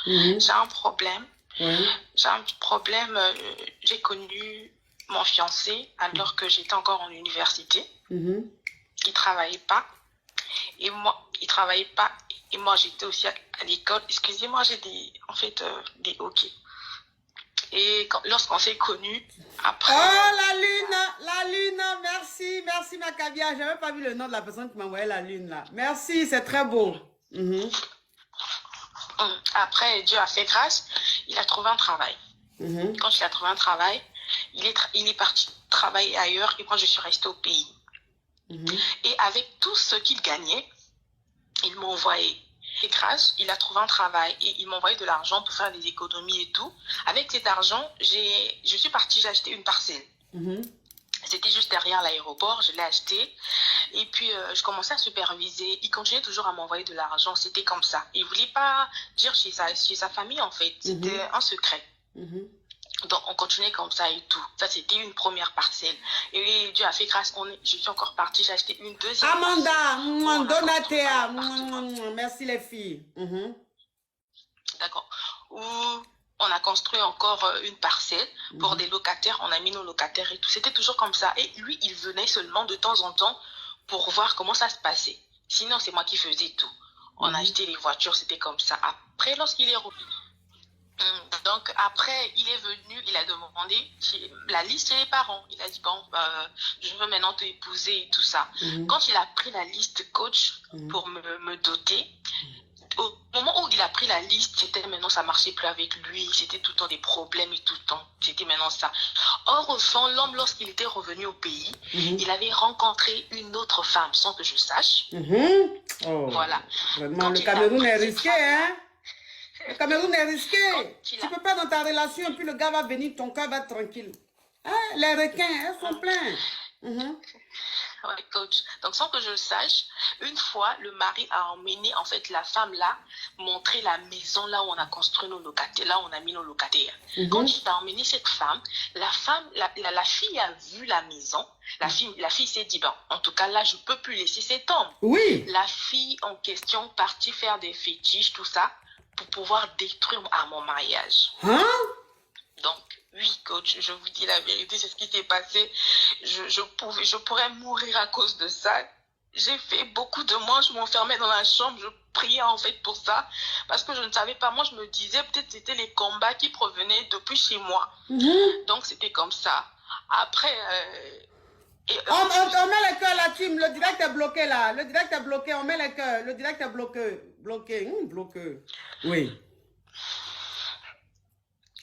Mhm. J'ai un problème. Oui. J'ai un problème. J'ai connu mon fiancé alors que j'étais encore en université. Mhm. Il travaillait pas. Et moi, il travaillait pas. Et moi, j'étais aussi à l'école. Excusez-moi, j'ai des hockey. Et lorsqu'on s'est connus, Oh, après, la lune, merci, merci Macabia. Je n'avais pas vu le nom de la personne qui m'a envoyé la lune là. Merci, c'est très beau. Mhm. après, Dieu a fait grâce. Il a trouvé un travail. Mhm. Quand il a trouvé un travail, il est parti travailler ailleurs et moi, je suis restée au pays. Mhm. Et avec tout ce qu'il gagnait, il m'a envoyé. Et grâce, il a trouvé un travail et il m'a envoyé de l'argent pour faire des économies et tout. Avec cet argent, je suis partie, j'ai acheté une parcelle. Mhm. C'était juste derrière l'aéroport, je l'ai acheté. Et puis, je commençais à superviser. Il continuait toujours à m'envoyer de l'argent. C'était comme ça. Il ne voulait pas dire chez sa famille, en fait. C'était Mhm. un secret. Mhm. Donc, on continuait comme ça et tout. Ça, c'était une première parcelle. Et Dieu a fait grâce. Je suis encore partie. J'ai acheté une deuxième Amanda, parcelle où on a construit un Donatea, appartement. merci les filles. Mhm. D'accord. Où on a construit encore une parcelle pour Mhm. des locataires. On a mis nos locataires et tout. C'était toujours comme ça. Et lui, il venait seulement de temps en temps pour voir comment ça se passait. Sinon, c'est moi qui faisais tout. On a Mhm. acheté les voitures, c'était comme ça. Après, lorsqu'il est revenu, donc après, il est venu, il a demandé la liste chez les parents. Il a dit, bon, je veux maintenant te épouser et tout ça. Mhm. Quand il a pris la liste coach Mhm. pour me doter, au moment où il a pris la liste, c'était maintenant ça marchait plus avec lui, c'était tout le temps des problèmes et tout le temps, c'était maintenant ça. Or au fond, l'homme lorsqu'il était revenu au pays, Mhm. il avait rencontré une autre femme sans que je sache. Mhm. Oh, Voilà. vraiment, Quand le il a Cameroun pris est cette risqué, femme-là, hein? Le Cameroun est risqué. quand il Tu a peux pas dans ta relation, puis le gars va venir, ton cœur va être tranquille. Hein? Les requins, elles sont pleins. Mhm. ouais, coach. Donc, sans que je le sache, une fois, le mari a emmené, en fait, la femme là, montrer la maison là où on a construit nos locataires, là où on a mis nos locataires. Quand Mhm. il a emmené cette femme, la fille a vu la maison. La fille s'est dit, bon, en tout cas, là, je peux plus laisser cet homme. Oui. La fille en question partit faire des fétiches, tout ça, pour pouvoir détruire à mon mariage. Hein? Donc, oui, coach, je vous dis la vérité, c'est ce qui s'est passé. Je pourrais mourir à cause de ça. J'ai fait beaucoup de mois, je m'enfermais dans la chambre, je priais en fait pour ça, parce que je ne savais pas. Moi, je me disais, peut-être c'était les combats qui provenaient depuis chez moi. Mhm. Donc, c'était comme ça. Après, On met le cœur là, Tim. Le direct est bloqué là. Le direct est bloqué. On met le cœur. Le direct est bloqué. Bloqué. Bloqué. Oui.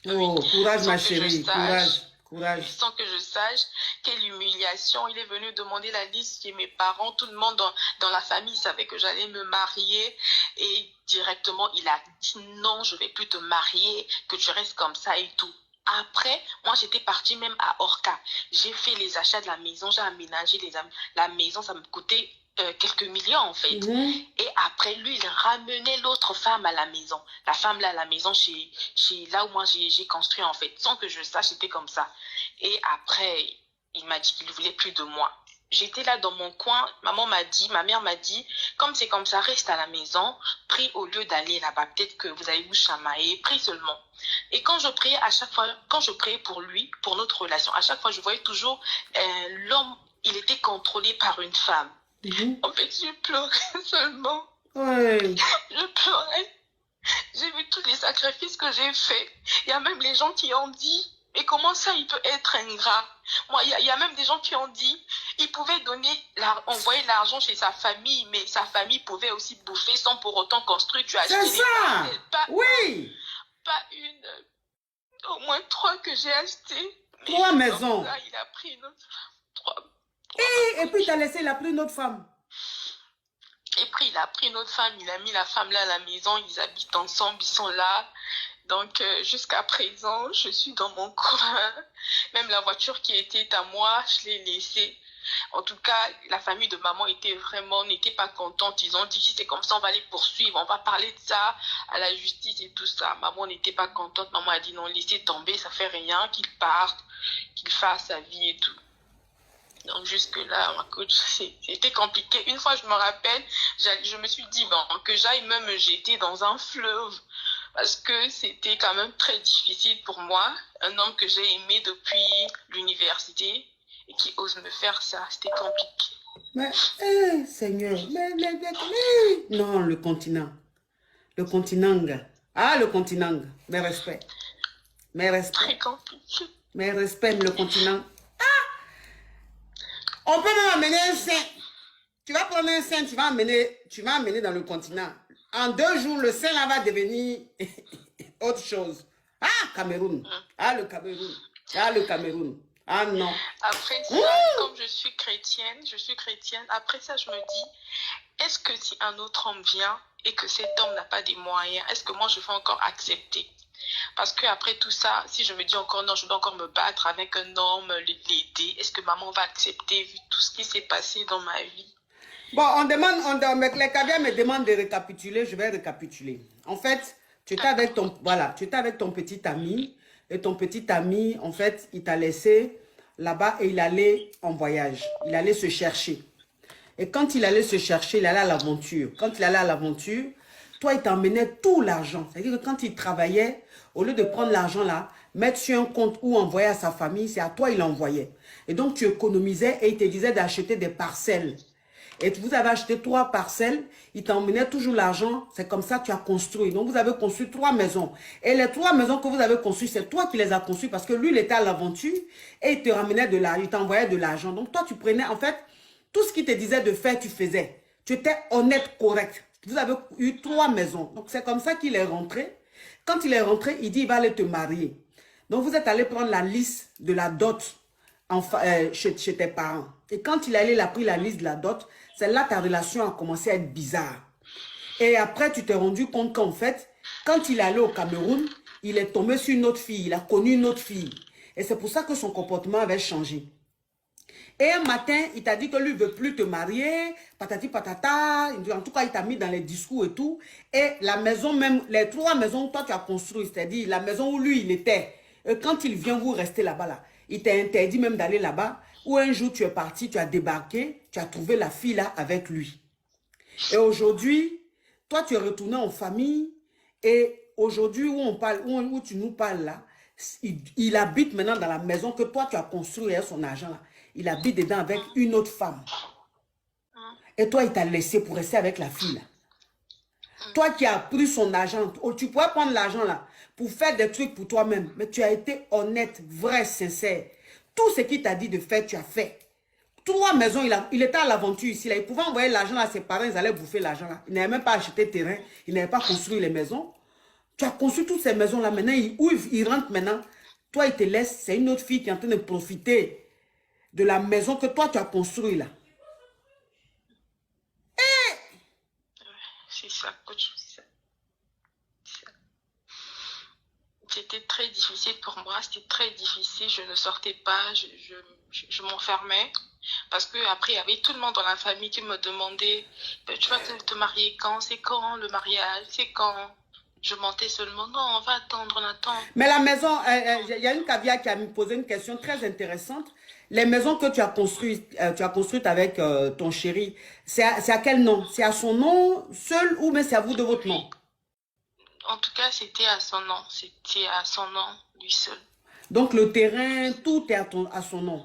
oui, Oh, courage, ma sans que je chérie. Courage. sache, Courage. sans que je sache quelle humiliation. Il est venu demander la liste chez mes parents. Tout le monde dans la famille savait que j'allais me marier. Et directement, il a dit non, je vais plus te marier, que tu restes comme ça et tout. Après, moi, j'étais partie même à Orca. J'ai fait les achats de la maison, j'ai aménagé la maison, ça me coûtait quelques millions en fait. Mhm. Et après, lui, il ramenait l'autre femme à la maison. La femme là à la maison, chez là où moi j'ai construit en fait. Sans que je sache, c'était comme ça. Et après, il m'a dit qu'il ne voulait plus de moi. J'étais là dans mon coin, ma mère m'a dit, comme c'est comme ça, reste à la maison, prie au lieu d'aller là-bas, peut-être que vous allez vous chamailler, prie seulement. Et quand je priais à chaque fois, quand je priais pour lui, pour notre relation, à chaque fois je voyais toujours l'homme, il était contrôlé par une femme. Mhm. En fait, je pleurais seulement. Oui. Je pleurais. J'ai vu tous les sacrifices que j'ai faits. Il y a même les gens qui ont dit, mais comment ça il peut être ingrat? Moi, il y a même des gens qui ont dit, il pouvait envoyer l'argent chez sa famille, mais sa famille pouvait aussi bouffer sans pour autant construire. Tu as C'est acheté les ça. parcelles, pas un, Oui. pas une, au moins trois que j'ai achetées. Mais 3 comme maisons. ça, il a pris une autre, trois ma Et puis, coach. t'as laissé la plus une autre femme. Et puis, il a pris une autre femme, il a mis la femme là à la maison, ils habitent ensemble, ils sont là. Donc, jusqu'à présent, je suis dans mon coin. Même la voiture qui était à moi, je l'ai laissée. En tout cas, la famille de maman n'était pas contente. Ils ont dit, si c'est comme ça, on va les poursuivre, on va parler de ça à la justice et tout ça. Maman n'était pas contente. Maman a dit, non, laissez tomber, ça fait rien, qu'il parte, qu'il fasse sa vie et tout. Donc jusque-là, ma coach, c'était compliqué. Une fois, je me rappelle, je me suis dit bon, que j'aille même me jeter dans un fleuve parce que c'était quand même très difficile pour moi. Un homme que j'ai aimé depuis l'université et qui ose me faire ça, c'était compliqué. Mais, Seigneur, non, le continent. Le continent. Ah, le continent. Mes respects. Mes respects. Très compliqué. Mes respects, le continent. On peut même amener un sein. Tu vas prendre un sein, tu vas amener dans le continent. En 2 jours, le sein là va devenir autre chose. Ah, Cameroun. Ah, le Cameroun. Ah, le Cameroun. Ah, non. Après ça, comme je suis chrétienne, après ça, je me dis, est-ce que si un autre homme vient et que cet homme n'a pas des moyens, est-ce que moi je vais encore accepter? Parce que après tout ça, si je me dis encore non, je dois encore me battre avec un homme, l'aider, est-ce que maman va accepter vu tout ce qui s'est passé dans ma vie? Bon, les caviars me demandent de récapituler, je vais récapituler. En fait, tu étais avec ton, voilà, tu étais avec ton petit ami, et ton petit ami, en fait, il t'a laissé là-bas et il allait en voyage. Il allait se chercher. Et quand il allait se chercher, il allait à l'aventure. Quand il allait à l'aventure, toi, il t'emmenait tout l'argent. C'est-à-dire que quand il travaillait, au lieu de prendre l'argent là, mettre sur un compte ou envoyer à sa famille, c'est à toi il envoyait. Et donc, tu économisais et il te disait d'acheter des parcelles. Et vous avez acheté 3 parcelles, il t'emmenait toujours l'argent, c'est comme ça que tu as construit. Donc vous avez construit 3 maisons. Et les 3 maisons que vous avez construites, c'est toi qui les as construites parce que lui, il était à l'aventure et il te ramenait de l'argent, il t'envoyait de l'argent. Donc toi, tu prenais, en fait, tout ce qu'il te disait de faire, tu faisais. Tu étais honnête, correct. Vous avez eu 3 maisons. Donc c'est comme ça qu'il est rentré. Quand il est rentré, il dit, il va aller te marier. Donc vous êtes allé prendre la liste de la dot chez tes parents. Et quand il a pris la liste de la dot, c'est là ta relation a commencé à être bizarre. Et après, tu t'es rendu compte qu'en fait, quand il est allé au Cameroun, il est tombé sur une autre fille, il a connu une autre fille. Et c'est pour ça que son comportement avait changé. Et un matin, il t'a dit que lui ne veut plus te marier, patati patata, en tout cas, il t'a mis dans les discours et tout. Et la maison même, les 3 maisons que toi tu as construites, c'est-à-dire la maison où lui il était, quand il vient, vous restez là-bas, là, il t'a interdit même d'aller là-bas, ou un jour tu es parti, tu as débarqué, tu as trouvé la fille là avec lui. Et aujourd'hui, toi tu es retourné en famille, et aujourd'hui où on parle, où tu nous parles là, il habite maintenant dans la maison que toi tu as construite avec son argent là. Il habite dedans avec une autre femme. Et toi, il t'a laissé pour rester avec la fille là. Toi qui as pris son argent, tu pourrais prendre l'argent là pour faire des trucs pour toi-même. Mais tu as été honnête, vrai, sincère. Tout ce qu'il t'a dit de faire, tu as fait. 3 maisons, il était à l'aventure ici. Là. Il pouvait envoyer l'argent à ses parents, ils allaient bouffer l'argent là. Il n'avait même pas acheté terrain, il n'avait pas construit les maisons. Tu as construit toutes ces maisons là. Maintenant, où il rentre maintenant, toi, il te laisse. C'est une autre fille qui est en train de profiter de la maison que toi, tu as construite là. C'est ça, coach. C'était très difficile pour moi, c'était très difficile. Je ne sortais pas, je m'enfermais. Parce que après il y avait tout le monde dans la famille qui me demandait tu vas te marier quand? C'est quand le mariage? C'est quand? Je mentais seulement. Non, on va attendre, on attend. Mais la maison, il y a une caviar qui a me posé une question très intéressante. Les maisons que tu as construites avec ton chéri, c'est à quel nom? C'est à son nom seul ou mais c'est à vous de votre nom? En tout cas, c'était à son nom. C'était à son nom, lui seul. Donc le terrain, tout est à son nom?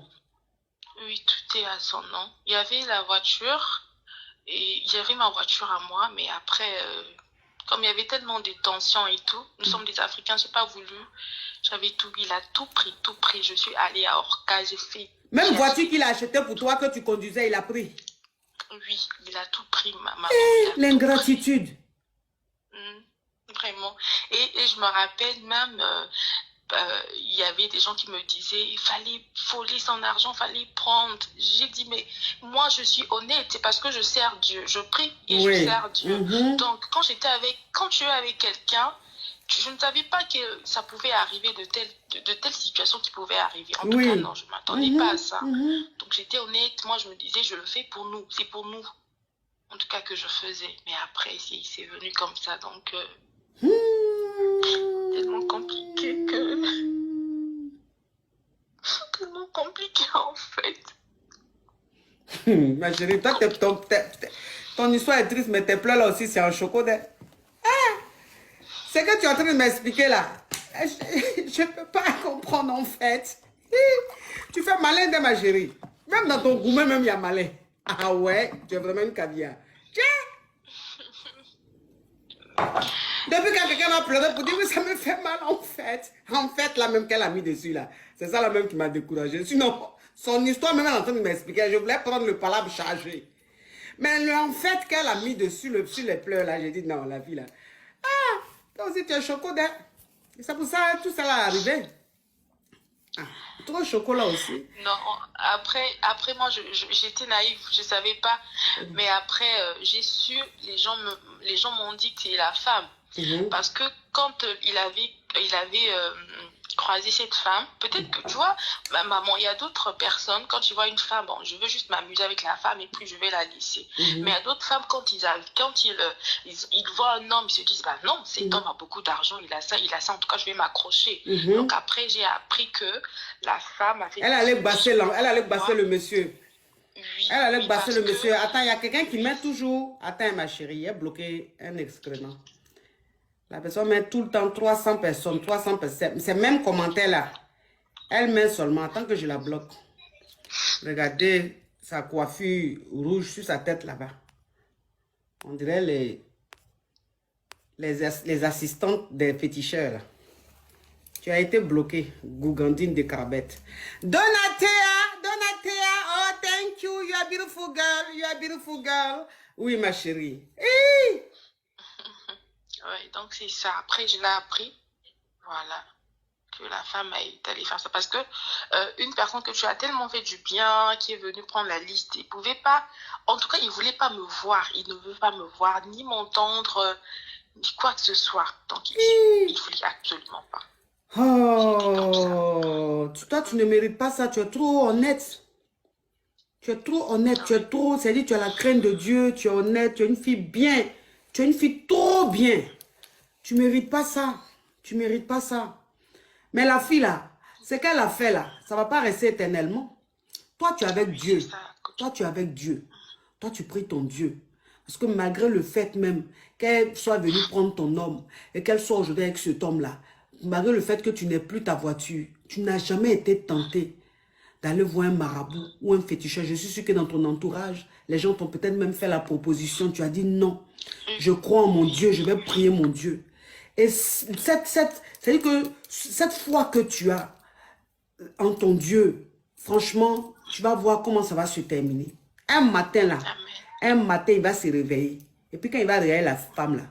Oui, tout est à son nom. Il y avait la voiture et il y avait ma voiture à moi, mais après, comme il y avait tellement de tensions et tout, nous sommes des Africains, j'ai pas voulu. J'avais tout, il a tout pris, tout pris. Je suis allée à Orca, j'ai fait... Même voiture qu'il a achetée pour toi que tu conduisais, il a pris? Oui, il a tout pris, maman. L'ingratitude. Vraiment. Et je me rappelle même, il y avait des gens qui me disaient, il fallait voler son argent, il fallait prendre. J'ai dit, mais moi je suis honnête, c'est parce que je sers Dieu. Je prie et je sers Dieu. Donc quand tu es avec quelqu'un, je ne savais pas que ça pouvait arriver de telles situations qui pouvaient arriver. En tout cas, non, je ne m'attendais pas à ça. Donc j'étais honnête, moi je me disais, je le fais pour nous, c'est pour nous. En tout cas que je faisais. Mais après, c'est venu comme ça, donc... tellement compliqué tellement compliqué en fait. Ma chérie, toi, ton histoire est triste, mais tes pleurs là aussi, c'est un chocolat. C'est que tu es en train de m'expliquer là, je ne peux pas comprendre en fait. Tu fais malin de ma chérie. Même dans ton gourmet, même il y a malin. Ah ouais, tu es vraiment une caviar. Tiens. Depuis quand quelqu'un m'a pleuré pour dire que ça me fait mal en fait. En fait, là même qu'elle a mis dessus là. C'est ça là même qui m'a découragé. Sinon, son histoire même elle est en train de m'expliquer. Je voulais prendre le palabre chargé. Mais le en fait qu'elle a mis dessus sur les pleurs là, j'ai dit non, la vie là. Ah, toi aussi tu es chocolat. C'est pour ça tout ça là est arrivé. Ah, trop chocolat aussi. Non, après moi, j'étais naïve, je savais pas. Mais après, j'ai su, les gens m'ont dit que c'est la femme. Parce que quand il avait croisé cette femme, peut-être que, tu vois, maman, il y a d'autres personnes, quand ils voient une femme, bon, je veux juste m'amuser avec la femme et puis je vais la laisser. Mais il y a d'autres femmes, quand ils voient un homme, ils se disent, bah non, cet homme a beaucoup d'argent, il a ça, en tout cas, je vais m'accrocher. Donc après, j'ai appris que la femme avait... Elle allait basser le monsieur. Oui, Elle allait basser le monsieur. que... Attends, il y a quelqu'un qui met toujours... Attends, ma chérie, il a bloqué un excrément. La personne met tout le temps 300 personnes, 300 personnes. Ces mêmes commentaires là. Elle met seulement, tant que je la bloque. Regardez sa coiffure rouge sur sa tête là-bas. On dirait les assistantes des féticheurs là. Tu as été bloqué, Gougandine de Carbette. Donatea, oh thank you, you are a beautiful girl, Oui ma chérie. Hey! Oui, donc c'est ça. Après, je l'ai appris, voilà, que la femme est allée faire ça. Parce que une personne que tu as tellement fait du bien, qui est venue prendre la liste, il pouvait pas, en tout cas, il voulait pas me voir. Il ne veut pas me voir, ni m'entendre, ni quoi que ce soit. Donc, il voulait absolument pas. Oh, toi, tu ne mérites pas ça. Tu es trop honnête. Tu es trop honnête. Tu es trop, c'est-à-dire, tu as la crainte de Dieu. Tu es honnête. Tu es une fille bien. Tu es une fille trop bien. Tu ne mérites pas ça. Tu ne mérites pas ça. Mais la fille là, ce qu'elle a fait là, ça ne va pas rester éternellement. Toi, tu es avec Dieu. Toi, tu es avec Dieu. Toi, tu pries ton Dieu. Parce que malgré le fait même qu'elle soit venue prendre ton homme et qu'elle soit aujourd'hui avec cet homme-là, malgré le fait que tu n'aies plus ta voiture, tu n'as jamais été tenté d'aller voir un marabout ou un féticheur. Je suis sûr que dans ton entourage, les gens t'ont peut-être même fait la proposition. Tu as dit non, je crois en mon Dieu, je vais prier mon Dieu. Et c'est-à-dire que cette foi que tu as en ton Dieu, franchement, tu vas voir comment ça va se terminer. Un matin là, il va se réveiller. Et puis quand il va réveiller la femme là,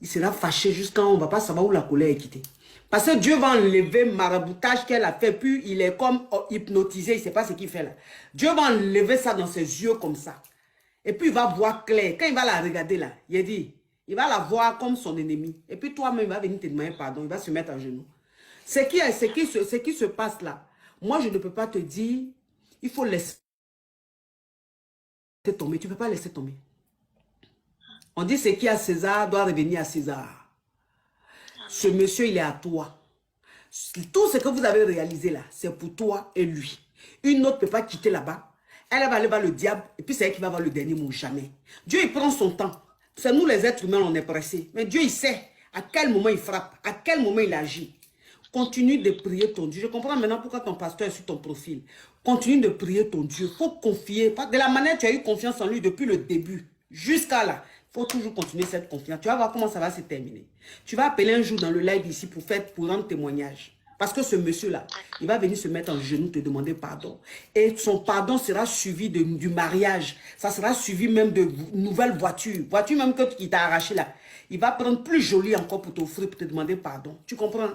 il sera fâché jusqu'à on ne va pas savoir où la colère est quittée. Parce que Dieu va enlever le maraboutage qu'elle a fait, puis il est comme hypnotisé, il ne sait pas ce qu'il fait là. Dieu va enlever ça dans ses yeux comme ça. Et puis il va voir clair. Quand il va la regarder là, il dit, il va la voir comme son ennemi. Et puis toi-même, il va venir te demander pardon, il va se mettre à genoux. Ce qui se passe là, moi je ne peux pas te dire, il faut laisser tomber. Tu ne peux pas laisser tomber. On dit ce qui est à César doit revenir à César. Ce monsieur, il est à toi. Tout ce que vous avez réalisé là, c'est pour toi et lui. Une autre ne peut pas quitter là-bas. Elle va aller voir le diable et puis c'est elle qui va avoir le dernier mot, jamais. Dieu, il prend son temps. C'est nous les êtres humains, on est pressés. Mais Dieu, il sait à quel moment il frappe, à quel moment il agit. Continue de prier ton Dieu. Je comprends maintenant pourquoi ton pasteur est sur ton profil. Continue de prier ton Dieu. Il faut confier. De la manière tu as eu confiance en lui depuis le début jusqu'à là. Il faut toujours continuer cette confiance. Tu vas voir comment ça va se terminer. Tu vas appeler un jour dans le live ici pour rendre témoignage. Parce que ce monsieur-là, il va venir se mettre en genoux, te demander pardon. Et son pardon sera suivi du mariage. Ça sera suivi même de nouvelles voitures. Voiture même qu'il t'a arraché là. Il va prendre plus joli encore pour t'offrir, pour te demander pardon. Tu comprends?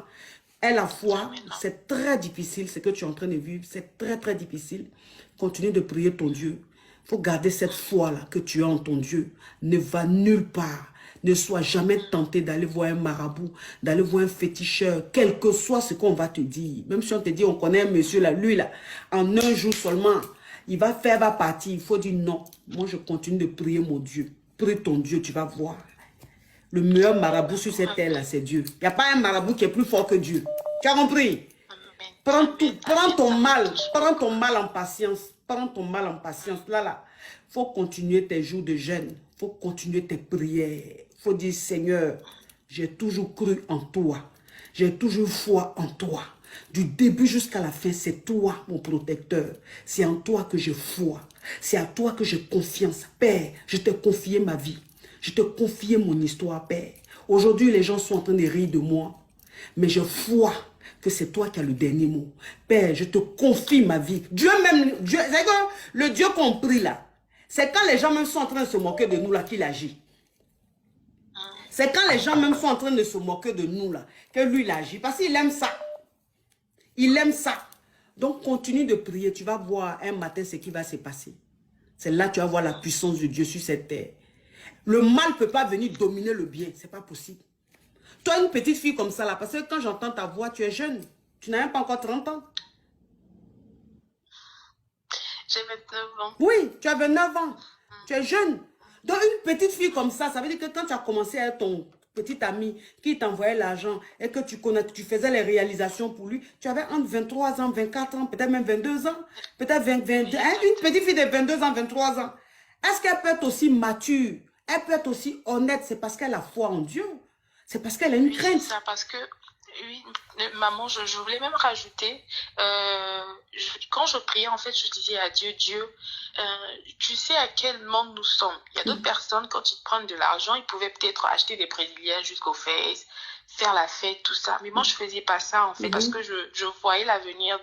Et la foi, c'est très difficile. Ce que tu es en train de vivre, c'est très très difficile. Continue de prier ton Dieu. Il faut garder cette foi-là que tu as en ton Dieu. Ne va nulle part. Ne sois jamais tenté d'aller voir un marabout, d'aller voir un féticheur, quel que soit ce qu'on va te dire. Même si on te dit, on connaît un monsieur là, lui là, en un jour seulement, il va partir. Il faut dire non. Moi, je continue de prier mon Dieu. Prie ton Dieu, tu vas voir. Le meilleur marabout sur cette terre là, c'est Dieu. Il n'y a pas un marabout qui est plus fort que Dieu. Tu as compris? Prends ton mal en patience. Prends ton mal en patience. Là. Il faut continuer tes jours de jeûne. Il faut continuer tes prières. Il faut dire, Seigneur, j'ai toujours cru en toi. J'ai toujours foi en toi. Du début jusqu'à la fin, c'est toi, mon protecteur. C'est en toi que j'ai foi. C'est à toi que j'ai confiance. Père, je t'ai confié ma vie. Je t'ai confié mon histoire, Père. Aujourd'hui, les gens sont en train de rire de moi. Mais je foi que c'est toi qui as le dernier mot. Père, je te confie ma vie. Dieu même, Dieu, c'est que le Dieu qu'on prie là, c'est quand les gens même sont en train de se moquer de nous là qu'il agit. C'est quand les gens même sont en train de se moquer de nous là, que lui il agit. Parce qu'il aime ça. Il aime ça. Donc continue de prier. Tu vas voir un matin ce qui va se passer. C'est là que tu vas voir la puissance de Dieu sur cette terre. Le mal ne peut pas venir dominer le bien. Ce n'est pas possible. Toi, une petite fille comme ça là, parce que quand j'entends ta voix, tu es jeune. Tu n'as même pas encore 30 ans. J'ai 29 ans. Oui, tu as 29 ans. Tu es jeune. Donc, une petite fille comme ça veut dire que quand tu as commencé à être ton petit ami qui t'envoyait l'argent et que tu faisais les réalisations pour lui, tu avais entre 23 ans, 24 ans, peut-être même 22 ans, peut-être 22 ans. Une petite fille de 22 ans, 23 ans. Est-ce qu'elle peut être aussi mature? Elle peut être aussi honnête? C'est parce qu'elle a foi en Dieu. C'est parce qu'elle a une crainte. C'est ça, parce que, oui, maman, je voulais même rajouter, quand je priais, en fait, je disais à Dieu, tu sais à quel monde nous sommes. Il y a d'autres personnes, quand ils te prennent de l'argent, ils pouvaient peut-être acheter des Brésiliens jusqu'au Face, faire la fête, tout ça. Mais moi, je faisais pas ça, en fait, parce que je voyais l'avenir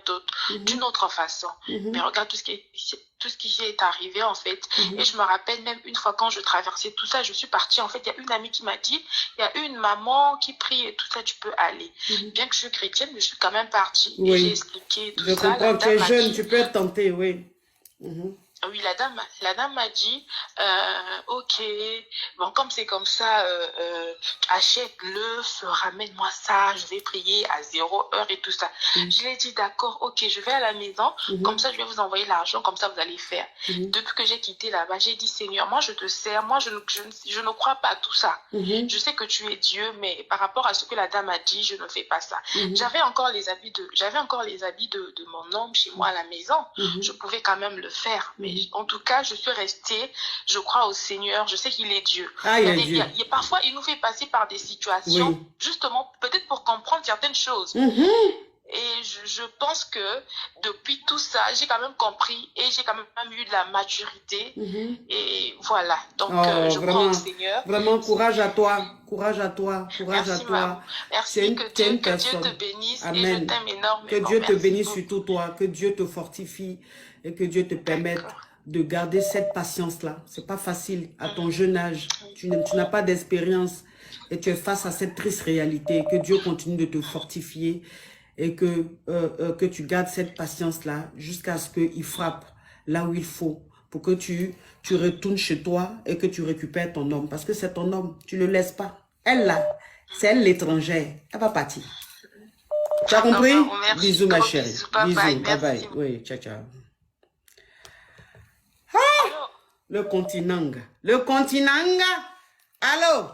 d'une autre façon. Mais regarde tout ce qui est arrivé, en fait. Et je me rappelle même une fois quand je traversais tout ça, je suis partie, en fait, il y a une amie qui m'a dit, il y a une maman qui prie et tout ça, tu peux aller. Bien que je suis chrétienne, mais je suis quand même partie. Oui. Et j'ai expliqué tout je ça. comprends, tu es jeune, tu peux être tenté, oui. Oui, la dame m'a dit, ok, bon, comme c'est comme ça, achète-le, ramène-moi ça, je vais prier à 0 heure et tout ça. Je lui ai dit, d'accord, ok, je vais à la maison, comme ça, je vais vous envoyer l'argent, comme ça, vous allez faire. Depuis que j'ai quitté là-bas, j'ai dit, Seigneur, moi, je te sers, moi, je ne crois pas à tout ça. Je sais que tu es Dieu, mais par rapport à ce que la dame a dit, je ne fais pas ça. J'avais encore les habits de mon homme chez moi à la maison. Je pouvais quand même le faire, mais en tout cas, je suis restée, je crois au Seigneur, je sais qu'il est Dieu. Parfois, il nous fait passer par des situations, justement, peut-être pour comprendre certaines choses. Et je pense que depuis tout ça, j'ai quand même compris et j'ai quand même eu de la maturité. Et voilà, donc je crois au Seigneur. Vraiment, courage à toi, courage à toi, courage merci, à toi. Maman. Merci, que Dieu te bénisse. Amen. Et je t'aime énormément. Que Dieu te bénisse beaucoup. surtout toi, que Dieu te fortifie et que Dieu te permette de garder cette patience-là. C'est pas facile à ton jeune âge. Tu n'as pas d'expérience et tu es face à cette triste réalité. Que Dieu continue de te fortifier et que tu gardes cette patience-là jusqu'à ce qu'il frappe là où il faut pour que tu retournes chez toi et que tu récupères ton homme. Parce que c'est ton homme, tu ne le laisses pas. Elle là, c'est elle l'étrangère. Elle va partir. Tu as compris? Bisous ma chérie. Bisous, bye bye. Oui, ciao, ciao. Ah! Le continent. Le continent. Allô?